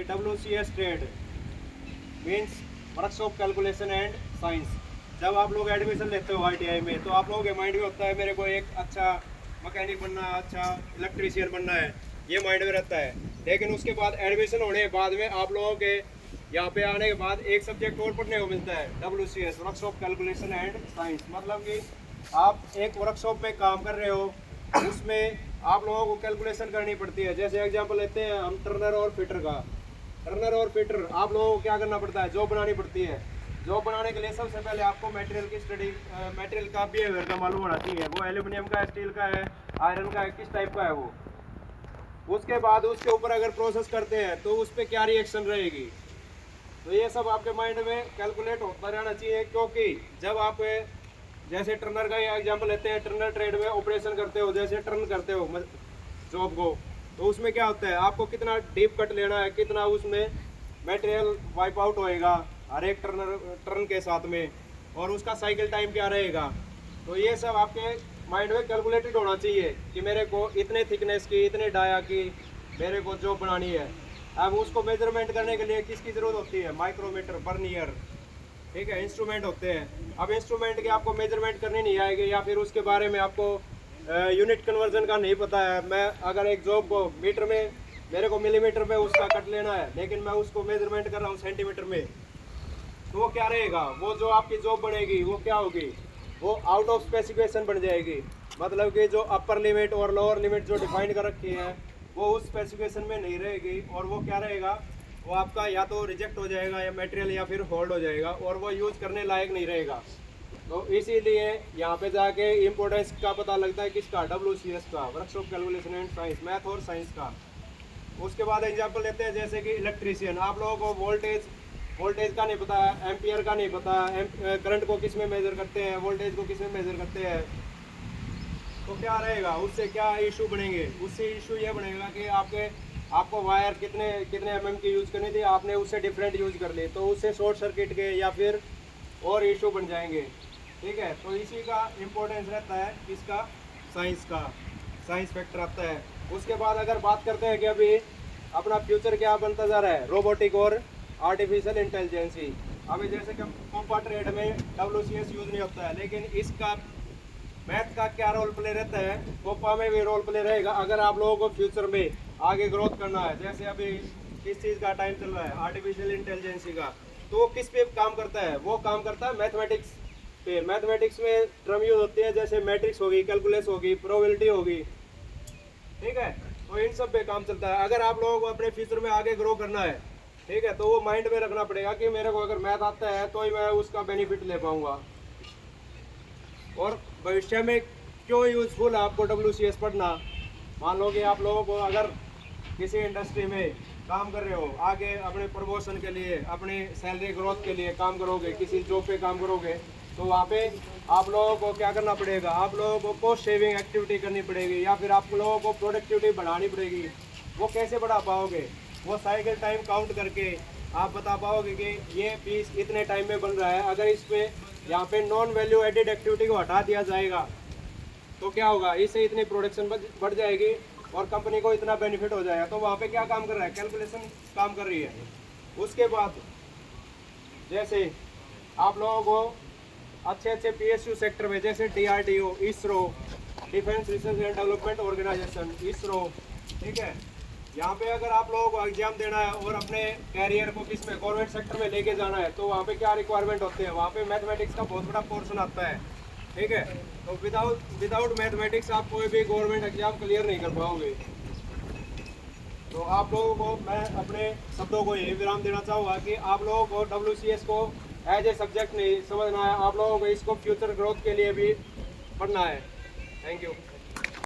WCS trade means workshop calculation and science. जब आप लोग एडमिशन लेते हो ITI में तो आप लोगों के माइंड में होता है मेरे को एक अच्छा मैकेनिक बनना है, अच्छा इलेक्ट्रीशियन बनना है, ये माइंड में रहता है। लेकिन उसके बाद एडमिशन होने के बाद में आप लोगों के यहाँ पे आने के बाद एक सब्जेक्ट और पढ़ने को मिलता है, WCS workshop calculation and science. मतलब कि आप एक वर्कशॉप में काम कर रहे हो, उसमें आप लोगों को कैलकुलेशन करनी पड़ती है। जैसे एग्जांपल लेते हैं हम टर्नर और फिटर का। टर्नर और फिटर आप लोगों को क्या करना पड़ता है, जॉब बनानी पड़ती है। जॉब बनाने के लिए सबसे पहले आपको मटेरियल की स्टडी, मटेरियल का बिहेवियर का मालूम होना चाहिए। वो एल्यूमिनियम का है, स्टील का है, आयरन का है, किस टाइप का है वो। उसके बाद उसके ऊपर अगर प्रोसेस करते हैं तो उस पर क्या रिएक्शन रहेगी, तो ये सब आपके माइंड में कैलकुलेट होता रहना चाहिए। क्योंकि जब आप जैसे टर्नर का एग्जांपल लेते हैं, टर्नर ट्रेड में ऑपरेशन करते हो, जैसे टर्न करते हो जॉब को, तो उसमें क्या होता है आपको कितना डीप कट लेना है, कितना उसमें मटेरियल वाइप आउट होएगा हर एक टर्न के साथ में, और उसका साइकिल टाइम क्या रहेगा। तो ये सब आपके माइंड में कैलकुलेटेड होना चाहिए कि मेरे को इतने थिकनेस की, इतने डाया की मेरे को जॉब बनानी है। अब उसको मेजरमेंट करने के लिए किसकी ज़रूरत होती है, माइक्रोमीटर, बर्नियर, ठीक है, इंस्ट्रूमेंट होते हैं। अब इंस्ट्रूमेंट की आपको मेजरमेंट करनी नहीं आएगी, या फिर उसके बारे में आपको यूनिट कन्वर्जन का नहीं पता है। मैं अगर एक जॉब को मीटर में, मेरे को मिलीमीटर में उसका कट लेना है, लेकिन मैं उसको मेजरमेंट कर रहा हूँ सेंटीमीटर में, तो वो क्या रहेगा, वो जो आपकी जॉब बनेगी वो क्या होगी, वो आउट ऑफ स्पेसिफिकेशन बन जाएगी। मतलब कि जो अपर लिमिट और लोअर लिमिट जो डिफाइन कर रखी है वो उस स्पेसिफिकेशन में नहीं रहेगी, और वो क्या रहेगा, वो आपका या तो रिजेक्ट हो जाएगा या मटेरियल, या फिर होल्ड हो जाएगा, और वो यूज़ करने लायक नहीं रहेगा। तो इसीलिए यहाँ पे जाके इम्पोर्टेंस का पता लगता है किसका, WCS का, workshop calculation and science, math और साइंस का। उसके बाद एग्जाम्पल लेते हैं जैसे कि इलेक्ट्रीशियन। आप लोगों को वोल्टेज का नहीं पता, एम्पियर का नहीं पता, करंट को किस में मेजर करते हैं, वोल्टेज को किस में मेजर करते हैं, तो क्या रहेगा, उससे क्या इशू बनेंगे, उससे इशू ये बनेगा कि आपको वायर कितने mm की यूज़ करनी थी, आपने उससे डिफरेंट यूज़ कर ली, तो उससे शॉर्ट सर्किट के या फिर और इशू बन जाएंगे। ठीक है, तो इसी का इम्पोर्टेंस रहता है इसका, साइंस का, साइंस फैक्टर आता है। उसके बाद अगर बात करते हैं कि अभी अपना फ्यूचर क्या बनता जा रहा है, रोबोटिक और आर्टिफिशियल इंटेलिजेंसी। अभी जैसे कि कॉम्पा ट्रेड में WCS यूज़ नहीं होता है, लेकिन इसका मैथ का क्या रोल प्ले रहता है, कोपा में भी रोल प्ले रहेगा। अगर आप लोगों को फ्यूचर में आगे ग्रोथ करना है, जैसे अभी किस चीज़ का टाइम चल रहा है, आर्टिफिशियल इंटेलिजेंसी का, तो वो किस पे काम करता है, वो काम करता है मैथमेटिक्स पे। मैथमेटिक्स में टर्म यूज होती है जैसे मैट्रिक्स होगी, कैलकुलस होगी, प्रोबेबिलिटी होगी, ठीक है, तो इन सब पे काम चलता है। अगर आप लोगों को अपने फ्यूचर में आगे ग्रो करना है, ठीक है, तो वो माइंड में रखना पड़ेगा कि मेरे को अगर मैथ आता है तो ही मैं उसका बेनिफिट ले पाऊंगा। और भविष्य में क्यों यूज़फुल है आपको WCS पढ़ना। मान लो कि आप लोगों को अगर किसी इंडस्ट्री में काम कर रहे हो, आगे अपने प्रमोशन के लिए, अपनी सैलरी ग्रोथ के लिए काम करोगे, किसी जॉब पे काम करोगे, तो वहाँ पे आप लोगों को क्या करना पड़ेगा, आप लोगों को कॉस्ट सेविंग एक्टिविटी करनी पड़ेगी, या फिर आप लोगों को प्रोडक्टिविटी बढ़ानी पड़ेगी। वो कैसे बढ़ा पाओगे, वो साइकिल टाइम काउंट करके आप बता पाओगे कि ये पीस इतने टाइम में बन रहा है। अगर इस पे यहाँ पे नॉन वैल्यू एडेड एक्टिविटी को हटा दिया जाएगा तो क्या होगा, इससे इतनी प्रोडक्शन बढ़ जाएगी और कंपनी को इतना बेनिफिट हो जाएगा। तो वहाँ पे क्या काम कर रहा है, कैलकुलेशन काम कर रही है। उसके बाद जैसे आप लोगों को अच्छे PSU सेक्टर में, जैसे DRDO, ISRO, defence research and development organisation, ISRO, ठीक है, यहाँ पे अगर आप लोगों को एग्जाम देना है और अपने कैरियर को किस में, गवर्नमेंट सेक्टर में लेके जाना है, तो वहाँ पे क्या रिक्वायरमेंट होते हैं, वहाँ पे मैथमेटिक्स का बहुत बड़ा पोर्शन आता है। ठीक है, तो विदाउट मैथमेटिक्स आप कोई भी गवर्नमेंट एग्जाम क्लियर नहीं कर पाओगे। तो आप लोगों को मैं अपने शब्दों को यही विराम देना चाहूँगा कि आप लोगों को WCS को एज ए सब्जेक्ट नहीं समझना है, आप लोगों को इसको फ्यूचर ग्रोथ के लिए भी पढ़ना है। Thank you.